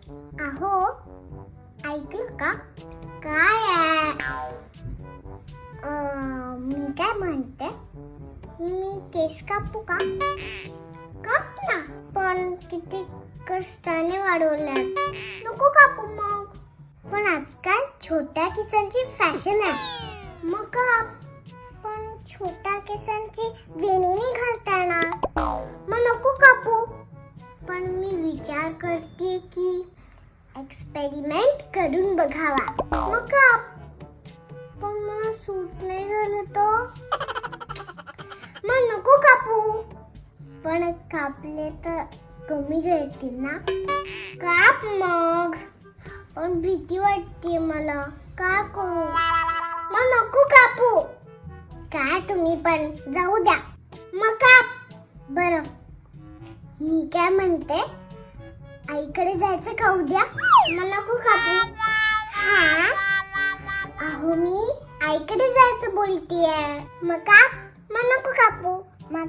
अहो, ऐकलं का? काय आहे? मी काय म्हणते, मी केस कापू का? काप ना, पण किती कष्टाने वाढवल्यात. नको कापू मग. पण आजकाल छोट्या केसांची फॅशन आहे. मग काप. पण छोट्या केसांची वेणी नाही घालता येणार. मग नको कापू. पण मी विचार करते की एक्सपेरिमेंट करून बघावा. मग काप. पण मला सूट नाही झालं तर मग नको कापू. पण कापले तर कमी गळतील ना. काप मग. पण भीती वाटते मला. काय करू? मग नको कापू. काय तुम्ही पण, जाऊ द्या. मग काप. बरं, मी काय म्हणते, आईकडे जायचं का उद्या? मग नको कापू. हा, अहो मी आईकडे जायचं बोलतीये. मग काप. मग नको कापू. मग